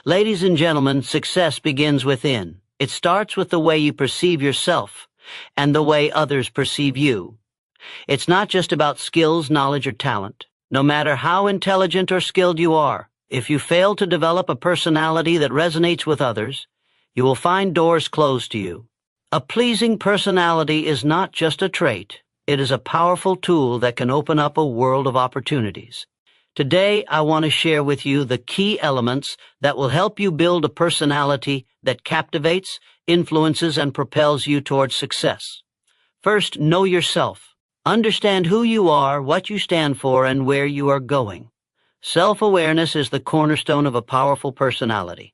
Ladies and gentlemen, success begins within. It starts with the way you perceive yourself and the way others perceive you. It's not just about skills, knowledge, or talent. No matter how intelligent or skilled you are, if you fail to develop a personality that resonates with others, you will find doors closed to you. A pleasing personality is not just a trait. It is a powerful tool that can open up a world of opportunities. Today, I want to share with you the key elements that will help you build a personality that captivates, influences, and propels you towards success. First, know yourself. Understand who you are, what you stand for, and where you are going. Self-awareness is the cornerstone of a powerful personality.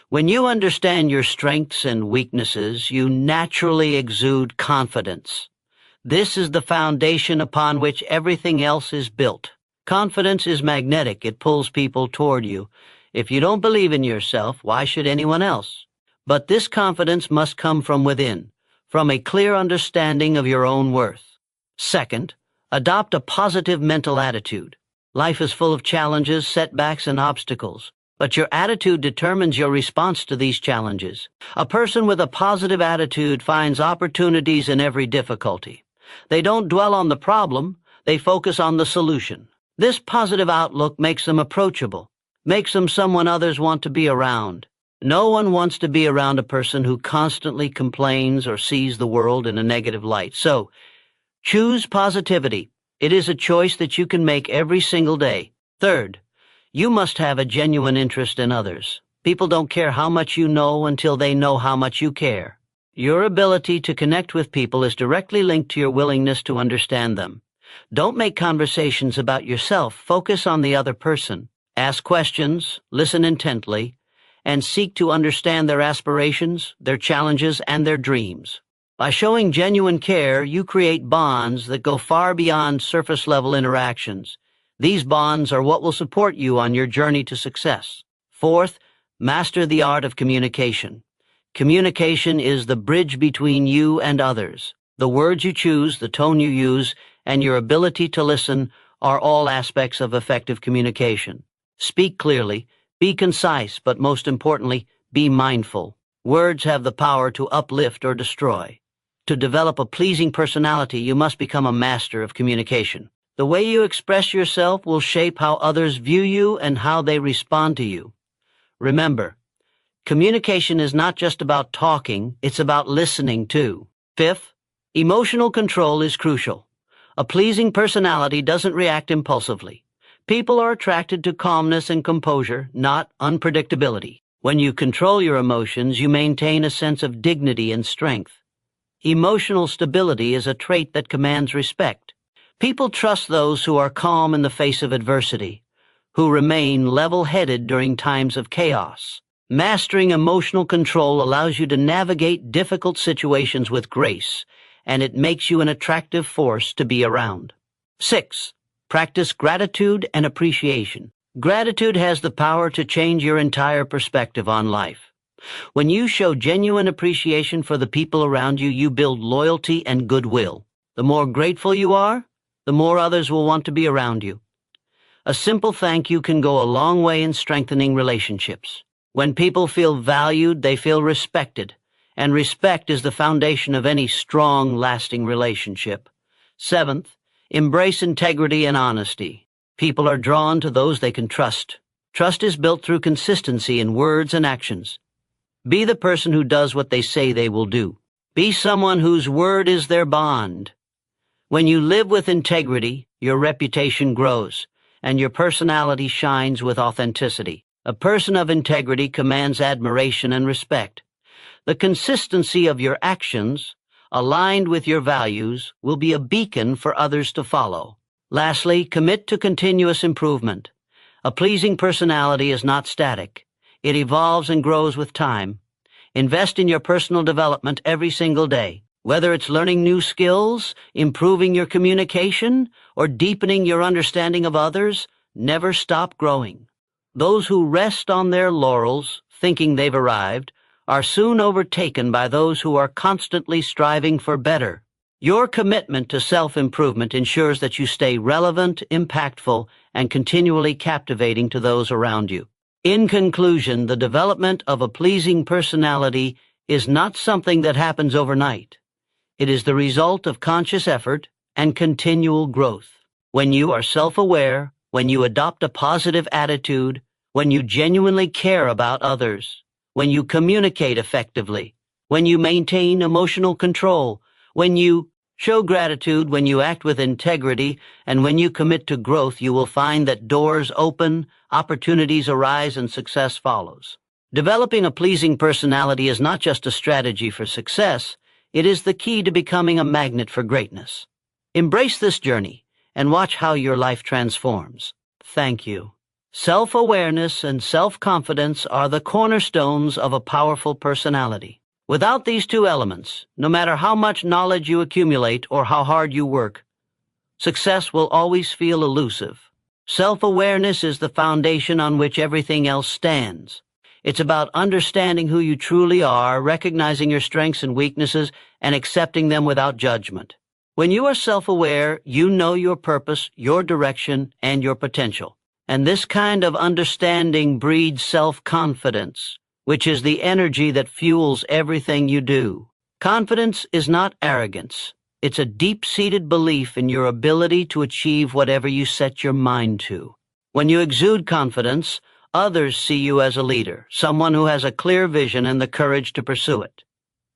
When you understand your strengths and weaknesses, you naturally exude confidence. This is the foundation upon which everything else is built. Confidence is magnetic. It pulls people toward you. If you don't believe in yourself, why should anyone else? But this confidence must come from within, from a clear understanding of your own worth. Second, adopt a positive mental attitude. Life is full of challenges, setbacks, and obstacles, but your attitude determines your response to these challenges. A person with a positive attitude finds opportunities in every difficulty. They don't dwell on the problem, they focus on the solution. This positive outlook makes them approachable, makes them someone others want to be around. No one wants to be around a person who constantly complains or sees the world in a negative light. So, choose positivity. It is a choice that you can make every single day. Third, you must have a genuine interest in others. People don't care how much you know until they know how much you care. Your ability to connect with people is directly linked to your willingness to understand them. Don't make conversations about yourself. Focus on the other person. Ask questions, listen intently, and seek to understand their aspirations, their challenges, and their dreams. By showing genuine care, you create bonds that go far beyond surface-level interactions. These bonds are what will support you on your journey to success. Fourth, master the art of communication. Communication is the bridge between you and others. The words you choose, the tone you use, and your ability to listen are all aspects of effective communication. Speak clearly, be concise, but most importantly, be mindful. Words have the power to uplift or destroy. To develop a pleasing personality, you must become a master of communication. The way you express yourself will shape how others view you and how they respond to you. Remember, communication is not just about talking, it's about listening too. Fifth, emotional control is crucial. A pleasing personality doesn't react impulsively. People are attracted to calmness and composure, not unpredictability. When you control your emotions, you maintain a sense of dignity and strength. Emotional stability is a trait that commands respect. People trust those who are calm in the face of adversity, who remain level-headed during times of chaos. Mastering emotional control allows you to navigate difficult situations with grace, and it makes you an attractive force to be around. 6. Practice gratitude and appreciation. Gratitude has the power to change your entire perspective on life. When you show genuine appreciation for the people around you, you build loyalty and goodwill. The more grateful you are, the more others will want to be around you. A simple thank you can go a long way in strengthening relationships. When people feel valued, they feel respected, and respect is the foundation of any strong, lasting relationship. 7th, embrace integrity and honesty. People are drawn to those they can trust. Trust is built through consistency in words and actions. Be the person who does what they say they will do. Be someone whose word is their bond. When you live with integrity, your reputation grows, and your personality shines with authenticity. A person of integrity commands admiration and respect. The consistency of your actions, aligned with your values, will be a beacon for others to follow. Lastly, commit to continuous improvement. A pleasing personality is not static. It evolves and grows with time. Invest in your personal development every single day. Whether it's learning new skills, improving your communication, or deepening your understanding of others, never stop growing. Those who rest on their laurels, thinking they've arrived, are soon overtaken by those who are constantly striving for better. Your commitment to self-improvement ensures that you stay relevant, impactful, and continually captivating to those around you. In conclusion, the development of a pleasing personality is not something that happens overnight. It is the result of conscious effort and continual growth. When you are self-aware, when you adopt a positive attitude, when you genuinely care about others, when you communicate effectively, when you maintain emotional control, when you show gratitude, when you act with integrity, and when you commit to growth, you will find that doors open, opportunities arise, and success follows. Developing a pleasing personality is not just a strategy for success, it is the key to becoming a magnet for greatness. Embrace this journey and watch how your life transforms. Thank you. Self-awareness and self-confidence are the cornerstones of a powerful personality. Without these two elements, no matter how much knowledge you accumulate or how hard you work, success will always feel elusive. Self-awareness is the foundation on which everything else stands. It's about understanding who you truly are, recognizing your strengths and weaknesses, and accepting them without judgment. When you are self-aware, you know your purpose, your direction, and your potential. And this kind of understanding breeds self-confidence, which is the energy that fuels everything you do. Confidence is not arrogance. It's a deep-seated belief in your ability to achieve whatever you set your mind to. When you exude confidence, others see you as a leader, someone who has a clear vision and the courage to pursue it.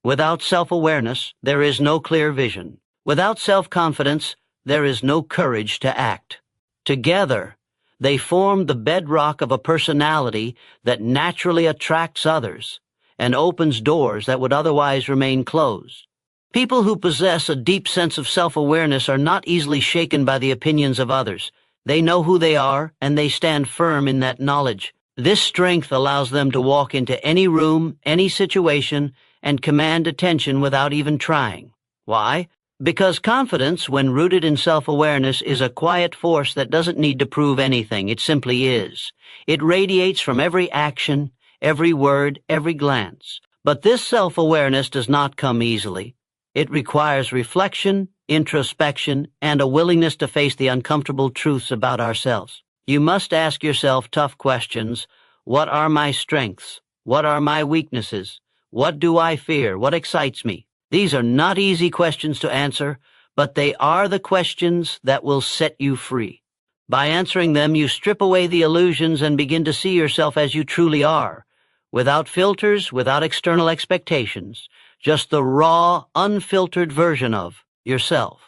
Without self-awareness, there is no clear vision. Without self-confidence, there is no courage to act. Together, they form the bedrock of a personality that naturally attracts others and opens doors that would otherwise remain closed. People who possess a deep sense of self-awareness are not easily shaken by the opinions of others. They know who they are, and they stand firm in that knowledge. This strength allows them to walk into any room, any situation, and command attention without even trying. Why? Because confidence, when rooted in self-awareness, is a quiet force that doesn't need to prove anything. It simply is. It radiates from every action, every word, every glance. But this self-awareness does not come easily. It requires reflection, introspection, and a willingness to face the uncomfortable truths about ourselves. You must ask yourself tough questions. What are my strengths? What are my weaknesses? What do I fear? What excites me? These are not easy questions to answer, but they are the questions that will set you free. By answering them, you strip away the illusions and begin to see yourself as you truly are, without filters, without external expectations, just the raw, unfiltered version of yourself.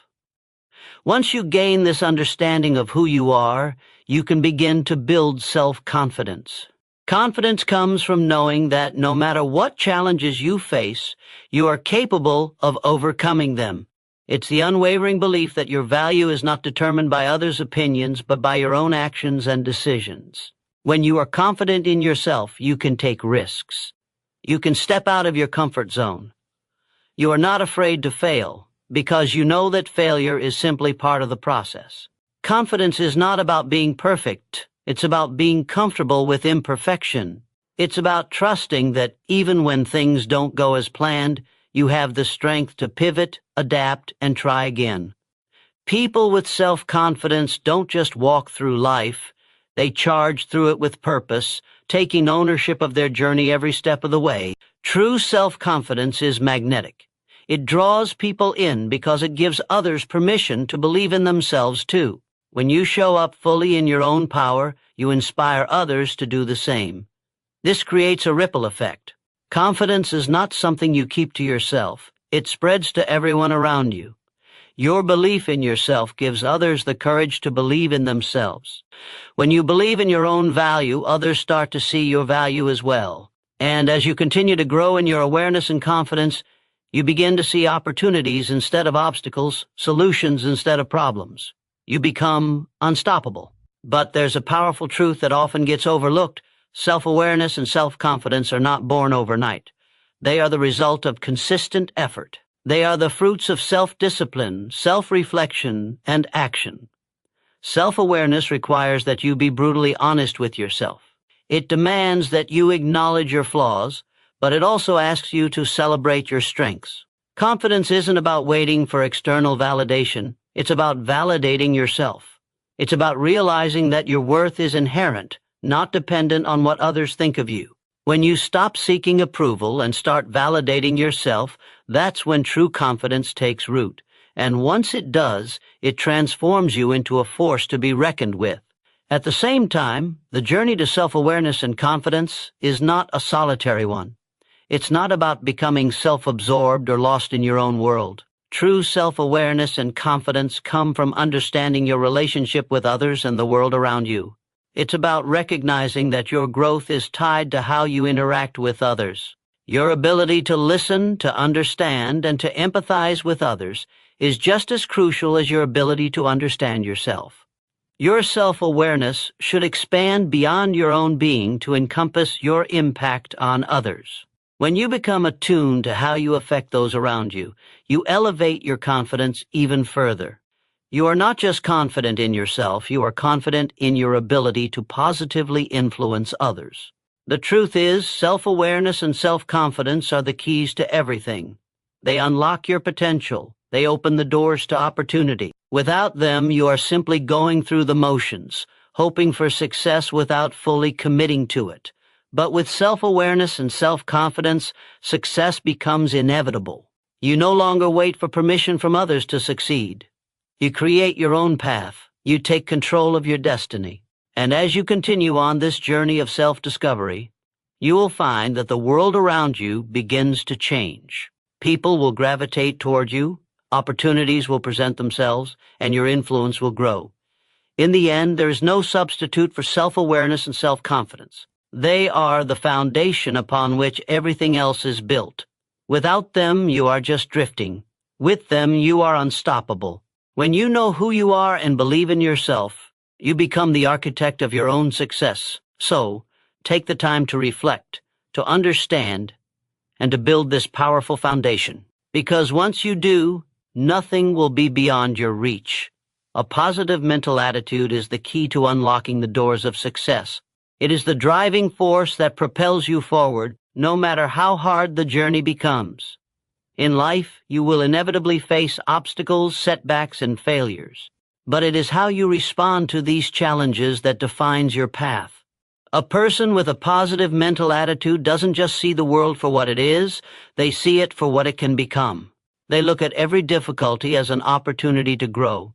Once you gain this understanding of who you are, you can begin to build self-confidence. Confidence comes from knowing that no matter what challenges you face, you are capable of overcoming them. It's the unwavering belief that your value is not determined by others' opinions, but by your own actions and decisions. When you are confident in yourself, you can take risks. You can step out of your comfort zone. You are not afraid to fail, because you know that failure is simply part of the process. Confidence is not about being perfect. It's about being comfortable with imperfection. It's about trusting that even when things don't go as planned, you have the strength to pivot, adapt, and try again. People with self-confidence don't just walk through life. They charge through it with purpose, taking ownership of their journey every step of the way. True self-confidence is magnetic. It draws people in because it gives others permission to believe in themselves too. When you show up fully in your own power, you inspire others to do the same. This creates a ripple effect. Confidence is not something you keep to yourself. It spreads to everyone around you. Your belief in yourself gives others the courage to believe in themselves. When you believe in your own value, others start to see your value as well. And as you continue to grow in your awareness and confidence, you begin to see opportunities instead of obstacles, solutions instead of problems. You become unstoppable. But there's a powerful truth that often gets overlooked. Self-awareness and self-confidence are not born overnight. They are the result of consistent effort. They are the fruits of self-discipline, self-reflection, and action. Self-awareness requires that you be brutally honest with yourself. It demands that you acknowledge your flaws, but it also asks you to celebrate your strengths. Confidence isn't about waiting for external validation. It's about validating yourself. It's about realizing that your worth is inherent, not dependent on what others think of you. When you stop seeking approval and start validating yourself, that's when true confidence takes root. And once it does, it transforms you into a force to be reckoned with. At the same time, the journey to self-awareness and confidence is not a solitary one. It's not about becoming self-absorbed or lost in your own world. True self-awareness and confidence come from understanding your relationship with others and the world around you. It's about recognizing that your growth is tied to how you interact with others. Your ability to listen, to understand, and to empathize with others is just as crucial as your ability to understand yourself. Your self-awareness should expand beyond your own being to encompass your impact on others. When you become attuned to how you affect those around you, you elevate your confidence even further. You are not just confident in yourself, you are confident in your ability to positively influence others. The truth is, self-awareness and self-confidence are the keys to everything. They unlock your potential. They open the doors to opportunity. Without them, you are simply going through the motions, hoping for success without fully committing to it. But with self-awareness and self-confidence, success becomes inevitable. You no longer wait for permission from others to succeed. You create your own path. You take control of your destiny. And as you continue on this journey of self-discovery, you will find that the world around you begins to change. People will gravitate toward you, opportunities will present themselves, and your influence will grow. In the end, there is no substitute for self-awareness and self-confidence. They are the foundation upon which everything else is built. Without them, you are just drifting. With them, you are unstoppable. When you know who you are and believe in yourself, you become the architect of your own success. So, take the time to reflect, to understand, and to build this powerful foundation. Because once you do, nothing will be beyond your reach. A positive mental attitude is the key to unlocking the doors of success. It is the driving force that propels you forward, no matter how hard the journey becomes. In life, you will inevitably face obstacles, setbacks, and failures. But it is how you respond to these challenges that defines your path. A person with a positive mental attitude doesn't just see the world for what it is, they see it for what it can become. They look at every difficulty as an opportunity to grow,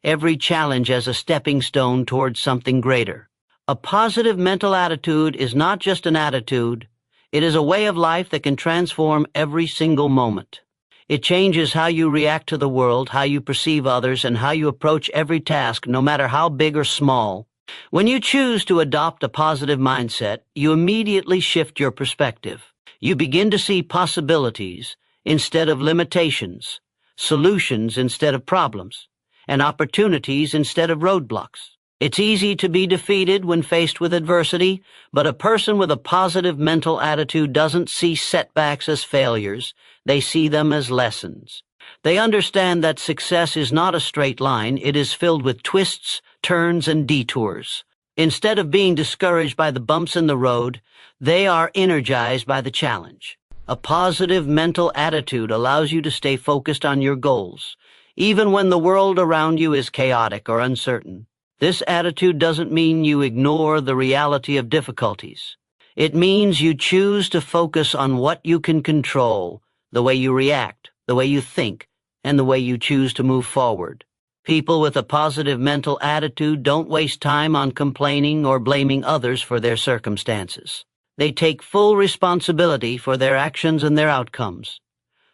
every challenge as a stepping stone towards something greater. A positive mental attitude is not just an attitude, it is a way of life that can transform every single moment. It changes how you react to the world, how you perceive others, and how you approach every task, no matter how big or small. When you choose to adopt a positive mindset, you immediately shift your perspective. You begin to see possibilities instead of limitations, solutions instead of problems, and opportunities instead of roadblocks. It's easy to be defeated when faced with adversity, but a person with a positive mental attitude doesn't see setbacks as failures. They see them as lessons. They understand that success is not a straight line. It is filled with twists, turns, and detours. Instead of being discouraged by the bumps in the road, they are energized by the challenge. A positive mental attitude allows you to stay focused on your goals, even when the world around you is chaotic or uncertain. This attitude doesn't mean you ignore the reality of difficulties. It means you choose to focus on what you can control, the way you react, the way you think, and the way you choose to move forward. People with a positive mental attitude don't waste time on complaining or blaming others for their circumstances. They take full responsibility for their actions and their outcomes.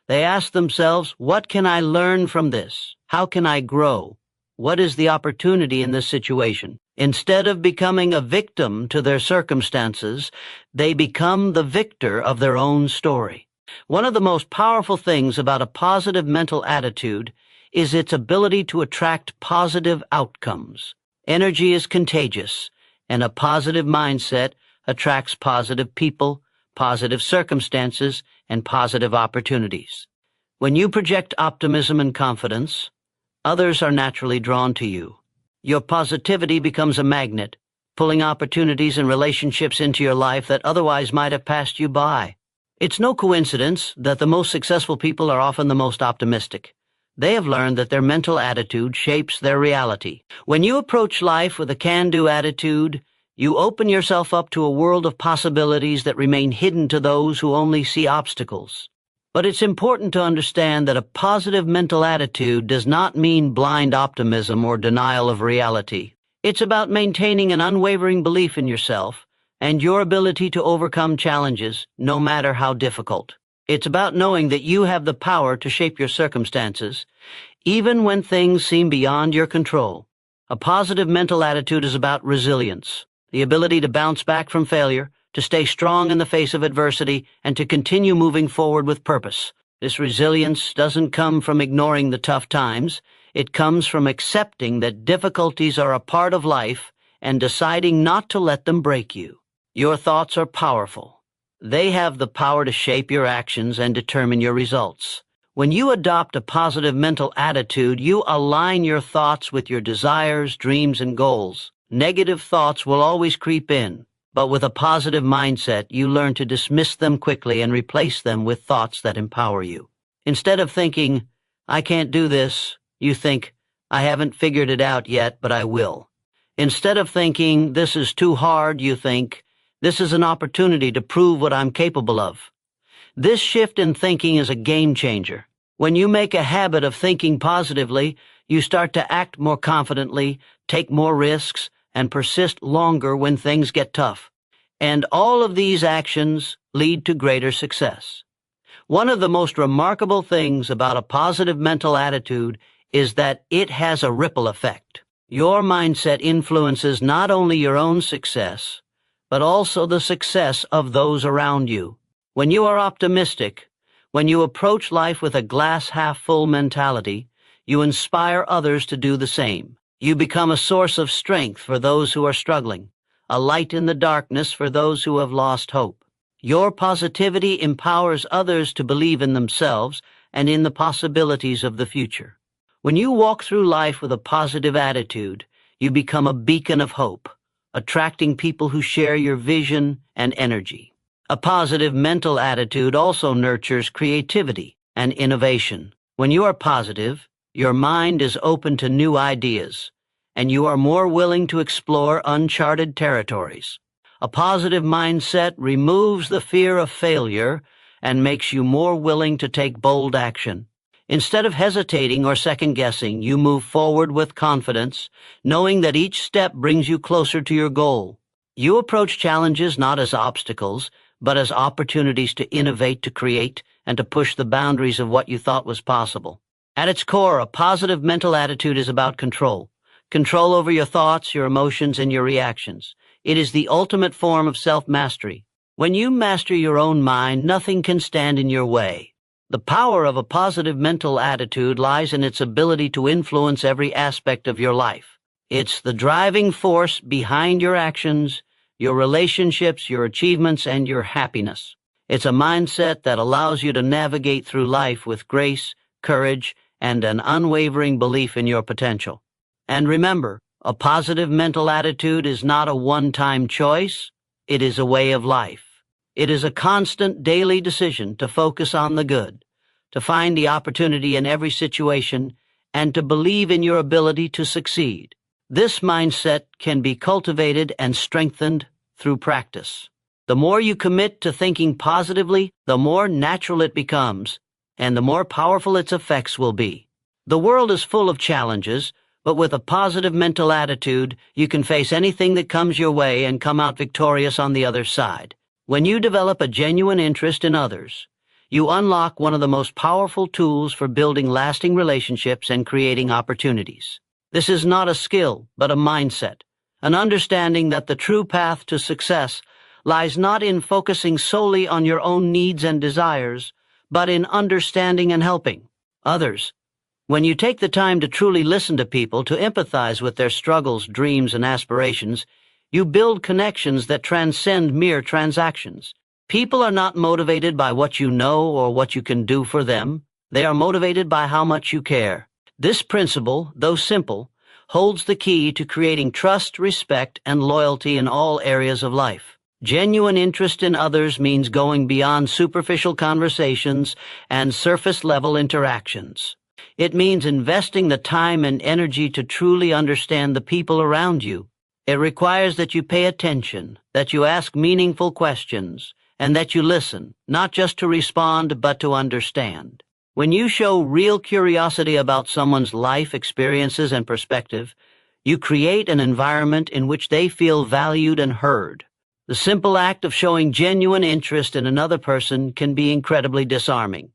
They ask themselves, what can I learn from this? How can I grow? What is the opportunity in this situation? Instead of becoming a victim to their circumstances, they become the victor of their own story. One of the most powerful things about a positive mental attitude is its ability to attract positive outcomes. Energy is contagious, and a positive mindset attracts positive people, positive circumstances, and positive opportunities. When you project optimism and confidence, others are naturally drawn to you. Your positivity becomes a magnet, pulling opportunities and relationships into your life that otherwise might have passed you by. It's no coincidence that the most successful people are often the most optimistic. They have learned that their mental attitude shapes their reality. When you approach life with a can-do attitude, You open yourself up to a world of possibilities that remain hidden to those who only see obstacles. But it's important to understand that a positive mental attitude does not mean blind optimism or denial of reality. It's about maintaining an unwavering belief in yourself and your ability to overcome challenges, no matter how difficult. It's about knowing that you have the power to shape your circumstances, even when things seem beyond your control. A positive mental attitude is about resilience, the ability to bounce back from failure, to stay strong in the face of adversity, and to continue moving forward with purpose. This resilience doesn't come from ignoring the tough times. It comes from accepting that difficulties are a part of life and deciding not to let them break you. Your thoughts are powerful. They have the power to shape your actions and determine your results. When you adopt a positive mental attitude, you align your thoughts with your desires, dreams, and goals. Negative thoughts will always creep in, but with a positive mindset, you learn to dismiss them quickly and replace them with thoughts that empower you. Instead of thinking, "I can't do this," you think, "I haven't figured it out yet, but I will." Instead of thinking, "This is too hard," you think, "This is an opportunity to prove what I'm capable of." This shift in thinking is a game changer. When you make a habit of thinking positively, you start to act more confidently, take more risks, and persist longer when things get tough. And all of these actions lead to greater success. One of the most remarkable things about a positive mental attitude is that it has a ripple effect. Your mindset influences not only your own success, but also the success of those around you. When you are optimistic, when you approach life with a glass half full mentality, you inspire others to do the same. You become a source of strength for those who are struggling, a light in the darkness for those who have lost hope. Your positivity empowers others to believe in themselves and in the possibilities of the future. When you walk through life with a positive attitude, you become a beacon of hope, attracting people who share your vision and energy. A positive mental attitude also nurtures creativity and innovation. When you are positive, your mind is open to new ideas, and you are more willing to explore uncharted territories. A positive mindset removes the fear of failure and makes you more willing to take bold action. Instead of hesitating or second-guessing, you move forward with confidence, knowing that each step brings you closer to your goal. You approach challenges not as obstacles, but as opportunities to innovate, to create, and to push the boundaries of what you thought was possible. At its core, a positive mental attitude is about control. Control over your thoughts, your emotions, and your reactions. It is the ultimate form of self-mastery. When you master your own mind, nothing can stand in your way. The power of a positive mental attitude lies in its ability to influence every aspect of your life. It's the driving force behind your actions, your relationships, your achievements, and your happiness. It's a mindset that allows you to navigate through life with grace, courage, and an unwavering belief in your potential. And remember, a positive mental attitude is not a one-time choice. It is a way of life. It is a constant daily decision to focus on the good, to find the opportunity in every situation, and to believe in your ability to succeed. This mindset can be cultivated and strengthened through practice. The more you commit to thinking positively, the more natural it becomes, and the more powerful its effects will be. The world is full of challenges, but with a positive mental attitude, you can face anything that comes your way and come out victorious on the other side. When you develop a genuine interest in others, you unlock one of the most powerful tools for building lasting relationships and creating opportunities. This is not a skill, but a mindset, an understanding that the true path to success lies not in focusing solely on your own needs and desires, but in understanding and helping others. When you take the time to truly listen to people, to empathize with their struggles, dreams, and aspirations, you build connections that transcend mere transactions. People are not motivated by what you know or what you can do for them. They are motivated by how much you care. This principle, though simple, holds the key to creating trust, respect, and loyalty in all areas of life. Genuine interest in others means going beyond superficial conversations and surface-level interactions. It means investing the time and energy to truly understand the people around you It requires that you pay attention, that you ask meaningful questions, and that you listen, not just to respond, but to understand. When you show real curiosity about someone's life, experiences, and perspective, you create an environment in which they feel valued and heard. The simple act of showing genuine interest in another person can be incredibly disarming.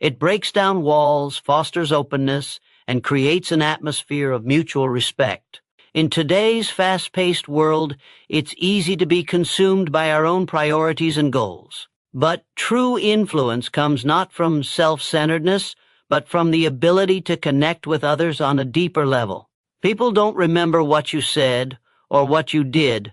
It breaks down walls, fosters openness, and creates an atmosphere of mutual respect. In today's fast-paced world, it's easy to be consumed by our own priorities and goals. But true influence comes not from self-centeredness, but from the ability to connect with others on a deeper level. People don't remember what you said or what you did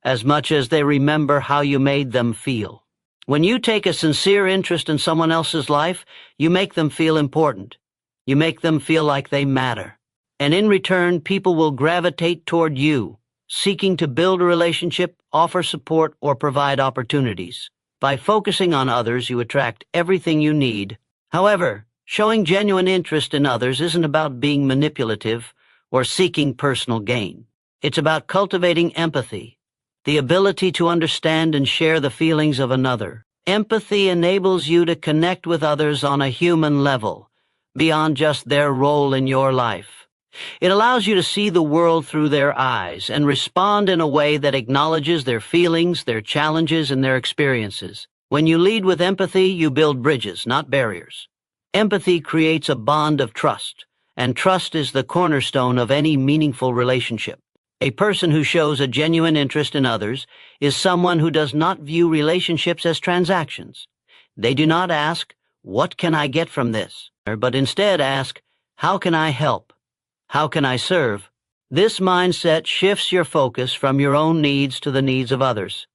as much as they remember how you made them feel. When you take a sincere interest in someone else's life, you make them feel important. You make them feel like they matter. And in return, people will gravitate toward you, seeking to build a relationship, offer support, or provide opportunities. By focusing on others, you attract everything you need. However, showing genuine interest in others isn't about being manipulative or seeking personal gain. It's about cultivating empathy, the ability to understand and share the feelings of another. Empathy enables you to connect with others on a human level, beyond just their role in your life. It allows you to see the world through their eyes and respond in a way that acknowledges their feelings, their challenges, and their experiences. When you lead with empathy, you build bridges, not barriers. Empathy creates a bond of trust, and trust is the cornerstone of any meaningful relationship. A person who shows a genuine interest in others is someone who does not view relationships as transactions. They do not ask, "What can I get from this?" but instead ask, "How can I help? How can I serve?" This mindset shifts your focus from your own needs to the needs of others.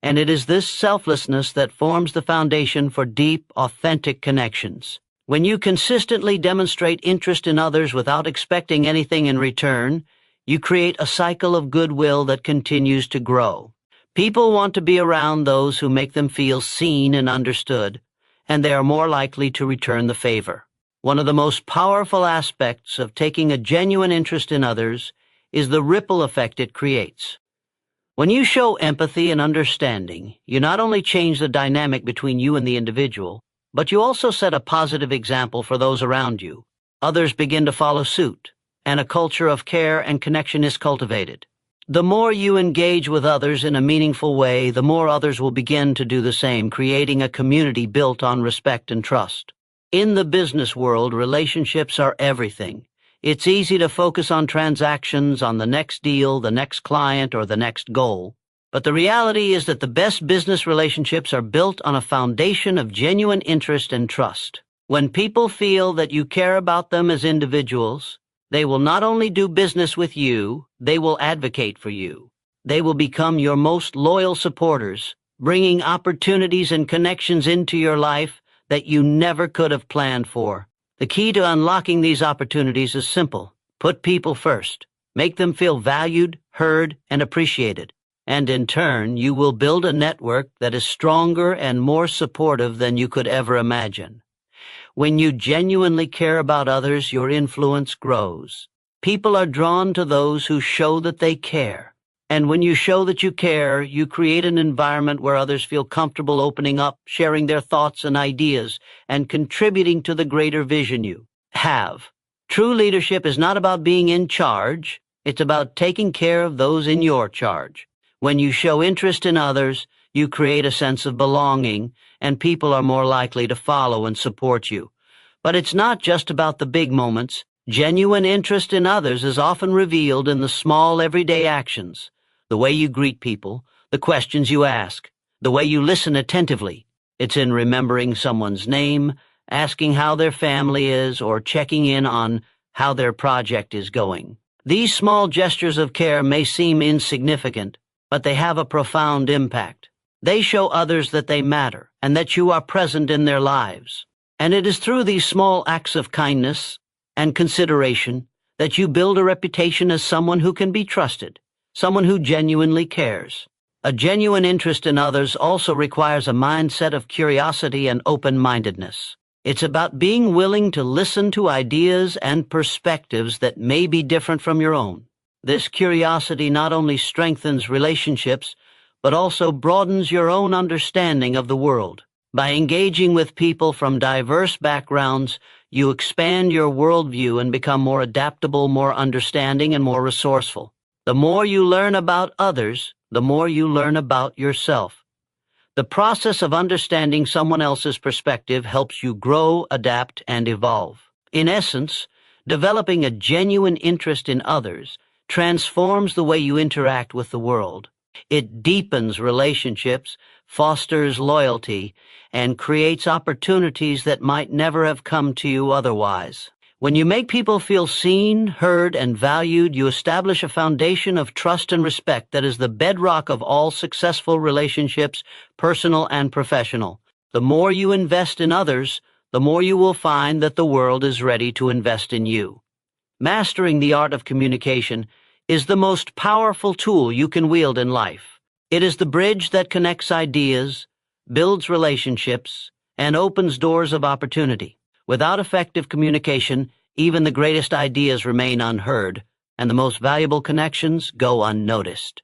And it is this selflessness that forms the foundation for deep, authentic connections. When you consistently demonstrate interest in others without expecting anything in return, you create a cycle of goodwill that continues to grow. People want to be around those who make them feel seen and understood, and they are more likely to return the favor. One of the most powerful aspects of taking a genuine interest in others is the ripple effect it creates. When you show empathy and understanding, you not only change the dynamic between you and the individual, but you also set a positive example for those around you. Others begin to follow suit, and a culture of care and connection is cultivated. The more you engage with others in a meaningful way, the more others will begin to do the same, creating a community built on respect and trust. In the business world, relationships are everything. It's easy to focus on transactions, on the next deal, the next client, or the next goal. But the reality is that the best business relationships are built on a foundation of genuine interest and trust. When people feel that you care about them as individuals, they will not only do business with you, they will advocate for you. They will become your most loyal supporters, bringing opportunities and connections into your life that you never could have planned for. The key to unlocking these opportunities is simple. Put people first. Make them feel valued, heard, and appreciated. And in turn, you will build a network that is stronger and more supportive than you could ever imagine. When you genuinely care about others, your influence grows. People are drawn to those who show that they care. And when you show that you care, you create an environment where others feel comfortable opening up, sharing their thoughts and ideas, and contributing to the greater vision you have. True leadership is not about being in charge. It's about taking care of those in your charge. When you show interest in others, you create a sense of belonging, and people are more likely to follow and support you. But it's not just about the big moments. Genuine interest in others is often revealed in the small everyday actions. The way you greet people, the questions you ask, the way you listen attentively. It's in remembering someone's name, asking how their family is, or checking in on how their project is going. These small gestures of care may seem insignificant, but they have a profound impact. They show others that they matter and that you are present in their lives. And it is through these small acts of kindness and consideration that you build a reputation as someone who can be trusted, someone who genuinely cares. A genuine interest in others also requires a mindset of curiosity and open-mindedness. It's about being willing to listen to ideas and perspectives that may be different from your own. This curiosity not only strengthens relationships, but also broadens your own understanding of the world. By engaging with people from diverse backgrounds, you expand your worldview and become more adaptable, more understanding, and more resourceful. The more you learn about others, the more you learn about yourself. The process of understanding someone else's perspective helps you grow, adapt, and evolve. In essence, developing a genuine interest in others transforms the way you interact with the world. It deepens relationships, fosters loyalty, and creates opportunities that might never have come to you otherwise. When you make people feel seen, heard, and valued, you establish a foundation of trust and respect that is the bedrock of all successful relationships, personal and professional. The more you invest in others, the more you will find that the world is ready to invest in you. Mastering the art of communication is the most powerful tool you can wield in life. It is the bridge that connects ideas, builds relationships, and opens doors of opportunity. Without effective communication, even the greatest ideas remain unheard, and the most valuable connections go unnoticed.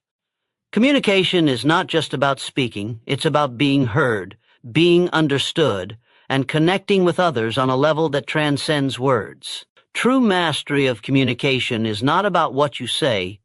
Communication is not just about speaking, it's about being heard, being understood, and connecting with others on a level that transcends words. True mastery of communication is not about what you say,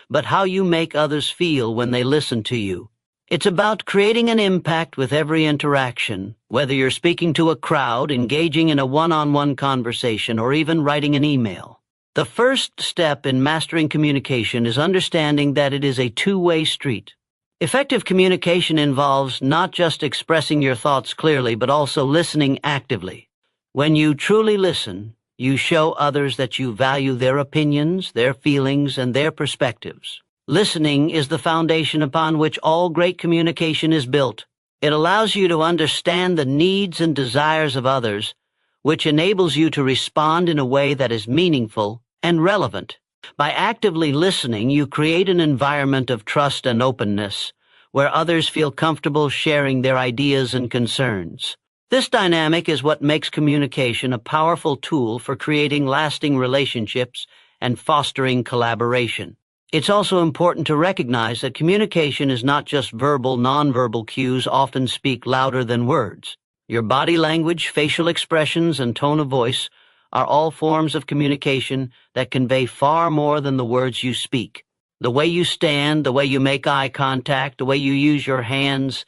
but how you make others feel when they listen to you. It's about creating an impact with every interaction, whether you're speaking to a crowd, engaging in a one-on-one conversation, or even writing an email. The first step in mastering communication is understanding that it is a two-way street. Effective communication involves not just expressing your thoughts clearly, but also listening actively. When you truly listen, you show others that you value their opinions, their feelings, and their perspectives. Listening is the foundation upon which all great communication is built. It allows you to understand the needs and desires of others, which enables you to respond in a way that is meaningful and relevant. By actively listening, you create an environment of trust and openness, where others feel comfortable sharing their ideas and concerns. This dynamic is what makes communication a powerful tool for creating lasting relationships and fostering collaboration. It's also important to recognize that communication is not just verbal. Nonverbal cues often speak louder than words. Your body language, facial expressions, and tone of voice are all forms of communication that convey far more than the words you speak. The way you stand, the way you make eye contact, the way you use your hands,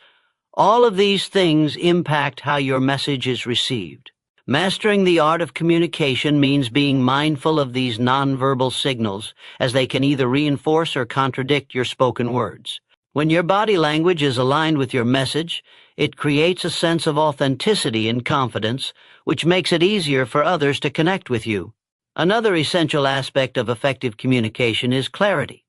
all of these things impact how your message is received. Mastering the art of communication means being mindful of these nonverbal signals, as they can either reinforce or contradict your spoken words. When your body language is aligned with your message, it creates a sense of authenticity and confidence, which makes it easier for others to connect with you. Another essential aspect of effective communication is clarity.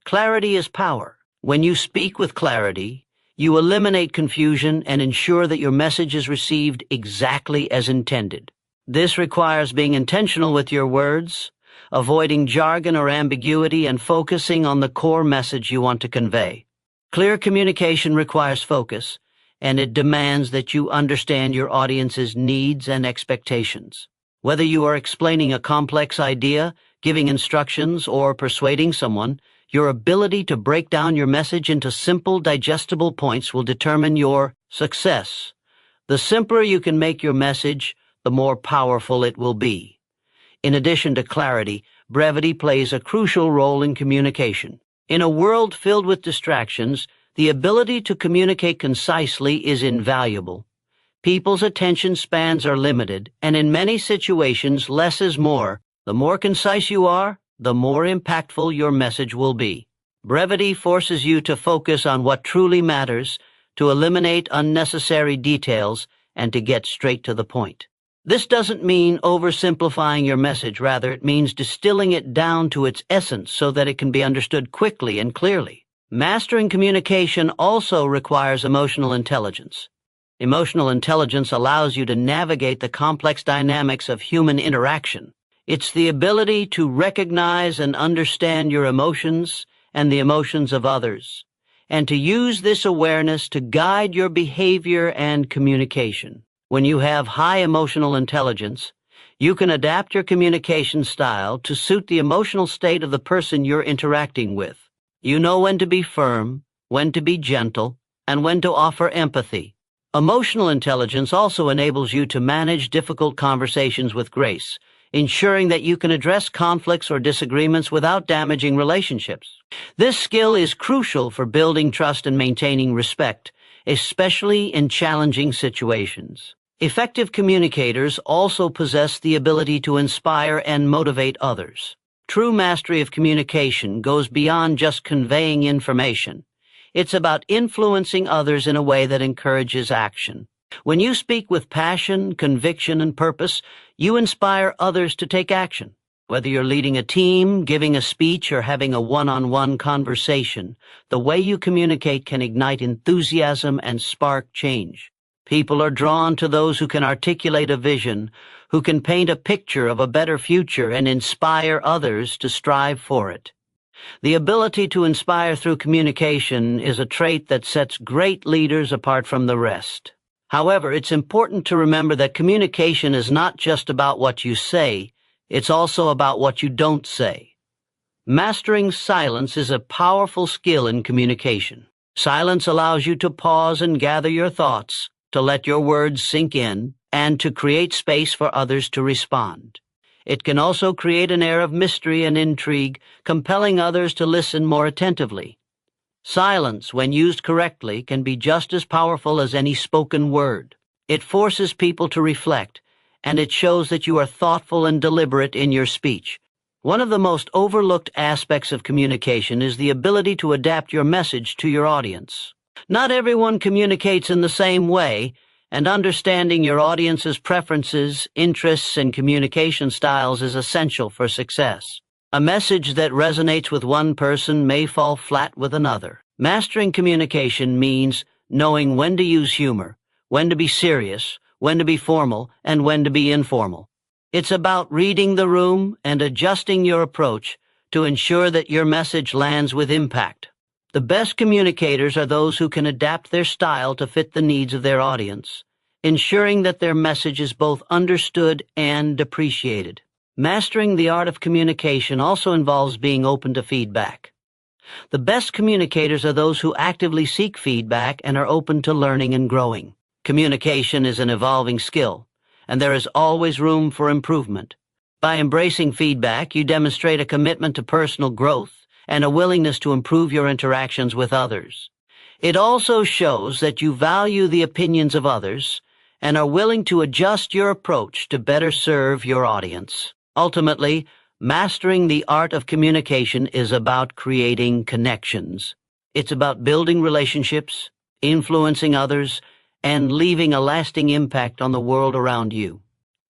Clarity is power. When you speak with clarity, you eliminate confusion and ensure that your message is received exactly as intended. This requires being intentional with your words, avoiding jargon or ambiguity, and focusing on the core message you want to convey. Clear communication requires focus, and it demands that you understand your audience's needs and expectations. Whether you are explaining a complex idea, giving instructions, or persuading someone, your ability to break down your message into simple, digestible points will determine your success. The simpler you can make your message, the more powerful it will be. In addition to clarity, brevity plays a crucial role in communication. In a world filled with distractions, the ability to communicate concisely is invaluable. People's attention spans are limited, and in many situations, less is more. The more concise you are, the more impactful your message will be. Brevity forces you to focus on what truly matters, to eliminate unnecessary details, and to get straight to the point. This doesn't mean oversimplifying your message. Rather, it means distilling it down to its essence so that it can be understood quickly and clearly. Mastering communication also requires emotional intelligence. Emotional intelligence allows you to navigate the complex dynamics of human interaction. It's the ability to recognize and understand your emotions and the emotions of others, and to use this awareness to guide your behavior and communication. When you have high emotional intelligence, You can adapt your communication style to suit the emotional state of the person you're interacting with. You know when to be firm, when to be gentle, and when to offer empathy. Emotional intelligence also enables you to manage difficult conversations with grace, ensuring that you can address conflicts or disagreements without damaging relationships. This skill is crucial for building trust and maintaining respect, especially in challenging situations. Effective communicators also possess the ability to inspire and motivate others. True mastery of communication goes beyond just conveying information. It's about influencing others in a way that encourages action. When you speak with passion, conviction, and purpose, you inspire others to take action. Whether you're leading a team, giving a speech, or having a one-on-one conversation, the way you communicate can ignite enthusiasm and spark change. People are drawn to those who can articulate a vision, who can paint a picture of a better future and inspire others to strive for it. The ability to inspire through communication is a trait that sets great leaders apart from the rest. However, it's important to remember that communication is not just about what you say, it's also about what you don't say. Mastering silence is a powerful skill in communication. Silence allows you to pause and gather your thoughts, to let your words sink in, and to create space for others to respond. It can also create an air of mystery and intrigue, compelling others to listen more attentively. Silence, when used correctly, can be just as powerful as any spoken word. It forces people to reflect, and it shows that you are thoughtful and deliberate in your speech. One of the most overlooked aspects of communication is the ability to adapt your message to your audience. Not everyone communicates in the same way, and understanding your audience's preferences, interests, and communication styles is essential for success. A message that resonates with one person may fall flat with another. Mastering communication means knowing when to use humor, when to be serious, when to be formal, and when to be informal. It's about reading the room and adjusting your approach to ensure that your message lands with impact. The best communicators are those who can adapt their style to fit the needs of their audience, ensuring that their message is both understood and appreciated. Mastering the art of communication also involves being open to feedback. The best communicators are those who actively seek feedback and are open to learning and growing. Communication is an evolving skill, and there is always room for improvement. By embracing feedback, you demonstrate a commitment to personal growth and a willingness to improve your interactions with others. It also shows that you value the opinions of others and are willing to adjust your approach to better serve your audience. Ultimately, mastering the art of communication is about creating connections. It's about building relationships, influencing others, and leaving a lasting impact on the world around you.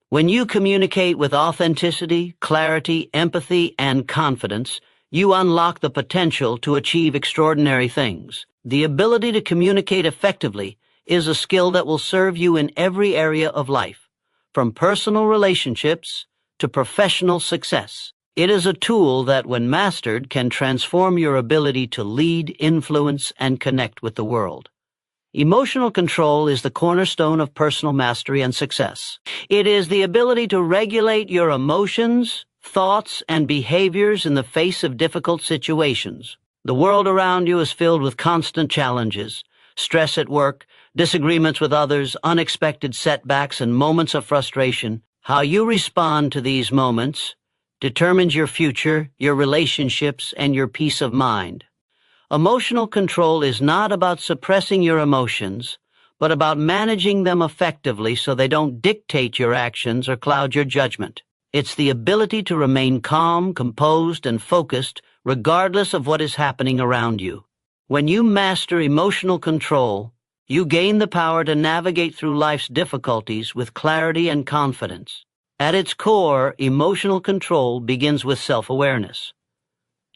When you communicate with authenticity, clarity, empathy, and confidence, you unlock the potential to achieve extraordinary things. The ability to communicate effectively is a skill that will serve you in every area of life, from personal relationships to professional success. It is a tool that, when mastered, can transform your ability to lead, influence, and connect with the world. Emotional control is the cornerstone of personal mastery and success. It is the ability to regulate your emotions, thoughts, and behaviors in the face of difficult situations. The world around you is filled with constant challenges, stress at work, disagreements with others, unexpected setbacks, and moments of frustration. How you respond to these moments determines your future, your relationships, and your peace of mind. Emotional control is not about suppressing your emotions, but about managing them effectively so they don't dictate your actions or cloud your judgment. It's the ability to remain calm, composed, and focused regardless of what is happening around you. When you master emotional control, you gain the power to navigate through life's difficulties with clarity and confidence. At its core, emotional control begins with self-awareness.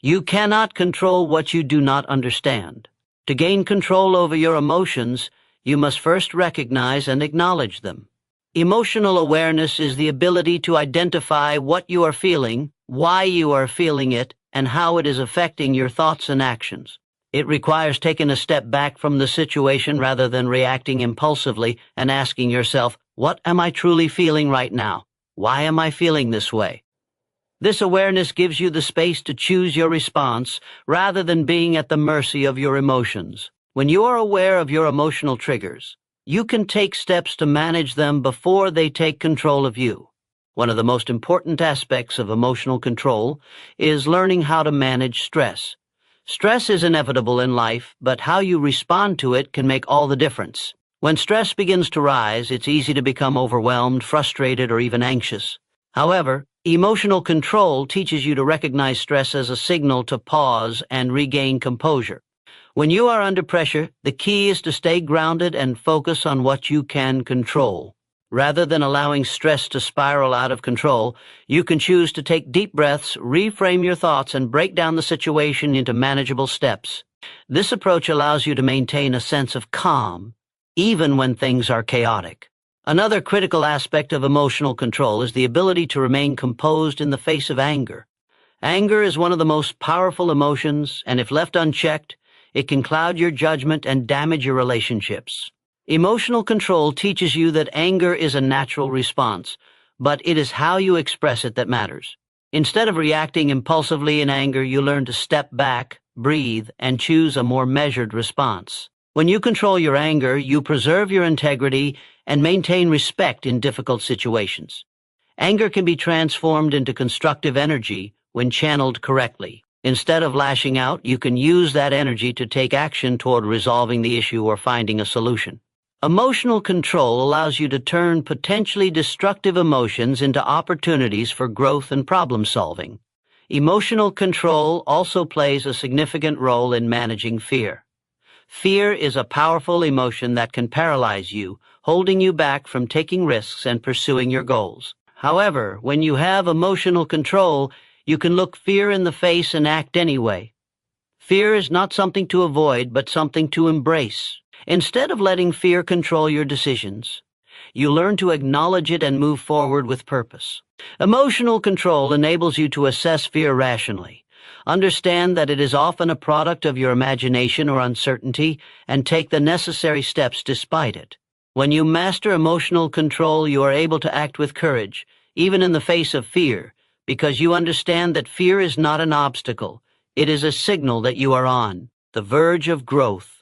You cannot control what you do not understand. To gain control over your emotions, you must first recognize and acknowledge them. Emotional awareness is the ability to identify what you are feeling, why you are feeling it, and how it is affecting your thoughts and actions. It requires taking a step back from the situation rather than reacting impulsively and asking yourself, what am I truly feeling right now? Why am I feeling this way? This awareness gives you the space to choose your response rather than being at the mercy of your emotions. When you are aware of your emotional triggers, you can take steps to manage them before they take control of you. One of the most important aspects of emotional control is learning how to manage stress. Stress is inevitable in life, but how you respond to it can make all the difference. When stress begins to rise, it's easy to become overwhelmed, frustrated, or even anxious. However, emotional control teaches you to recognize stress as a signal to pause and regain composure. When you are under pressure, the key is to stay grounded and focus on what you can control. Rather than allowing stress to spiral out of control, you can choose to take deep breaths, reframe your thoughts, and break down the situation into manageable steps. This approach allows you to maintain a sense of calm, even when things are chaotic. Another critical aspect of emotional control is the ability to remain composed in the face of anger. Anger is one of the most powerful emotions, and if left unchecked, it can cloud your judgment and damage your relationships. Emotional control teaches you that anger is a natural response, but it is how you express it that matters. Instead of reacting impulsively in anger, you learn to step back, breathe, and choose a more measured response. When you control your anger, you preserve your integrity and maintain respect in difficult situations. Anger can be transformed into constructive energy when channeled correctly. Instead of lashing out, you can use that energy to take action toward resolving the issue or finding a solution. Emotional control allows you to turn potentially destructive emotions into opportunities for growth and problem solving. Emotional control also plays a significant role in managing fear. Fear is a powerful emotion that can paralyze you, holding you back from taking risks and pursuing your goals. However, when you have emotional control, you can look fear in the face and act anyway. Fear is not something to avoid, but something to embrace. Instead of letting fear control your decisions, you learn to acknowledge it and move forward with purpose. Emotional control enables you to assess fear rationally. Understand that it is often a product of your imagination or uncertainty, and take the necessary steps despite it. When you master emotional control, you are able to act with courage, even in the face of fear, because you understand that fear is not an obstacle. It is a signal that you are on the verge of growth.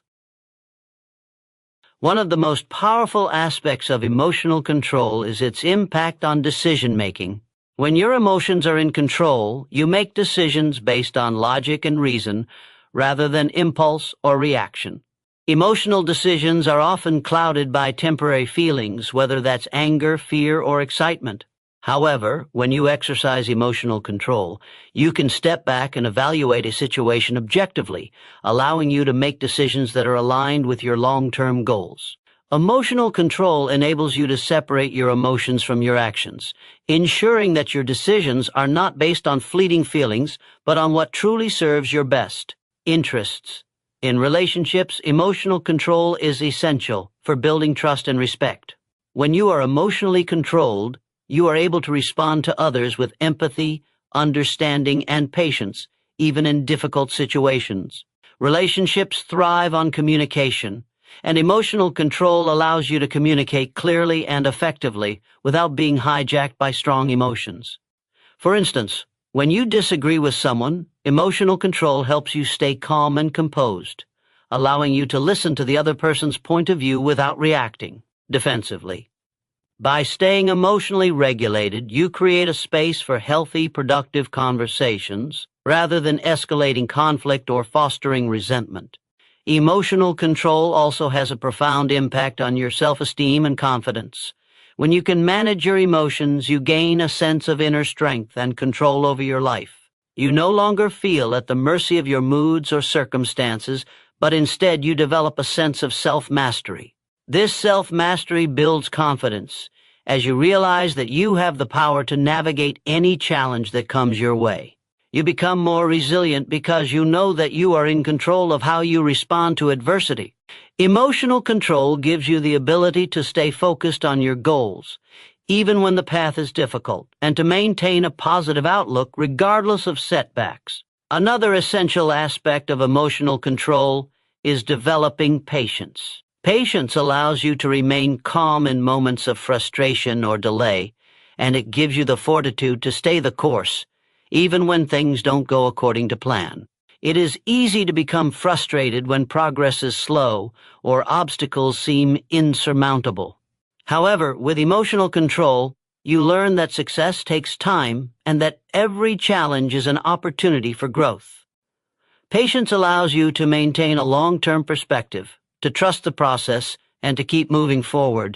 One of the most powerful aspects of emotional control is its impact on decision-making. When your emotions are in control, you make decisions based on logic and reason rather than impulse or reaction. Emotional decisions are often clouded by temporary feelings, whether that's anger, fear, or excitement. However, when you exercise emotional control, you can step back and evaluate a situation objectively, allowing you to make decisions that are aligned with your long-term goals. Emotional control enables you to separate your emotions from your actions, ensuring that your decisions are not based on fleeting feelings, but on what truly serves your best interests. In relationships, emotional control is essential for building trust and respect. When you are emotionally controlled, you are able to respond to others with empathy, understanding, and patience, even in difficult situations. Relationships thrive on communication, and emotional control allows you to communicate clearly and effectively without being hijacked by strong emotions. For instance, when you disagree with someone, emotional control helps you stay calm and composed, allowing you to listen to the other person's point of view without reacting defensively. By staying emotionally regulated, you create a space for healthy, productive conversations rather than escalating conflict or fostering resentment. Emotional control also has a profound impact on your self-esteem and confidence. When you can manage your emotions, you gain a sense of inner strength and control over your life. You no longer feel at the mercy of your moods or circumstances, but instead you develop a sense of self-mastery. This self-mastery builds confidence as you realize that you have the power to navigate any challenge that comes your way. You become more resilient because you know that you are in control of how you respond to adversity. Emotional control gives you the ability to stay focused on your goals, even when the path is difficult, and to maintain a positive outlook regardless of setbacks. Another essential aspect of emotional control is developing patience. Patience allows you to remain calm in moments of frustration or delay, and it gives you the fortitude to stay the course, even when things don't go according to plan. It is easy to become frustrated when progress is slow or obstacles seem insurmountable. However, with emotional control, you learn that success takes time and that every challenge is an opportunity for growth. Patience allows you to maintain a long-term perspective, to trust the process, and to keep moving forward,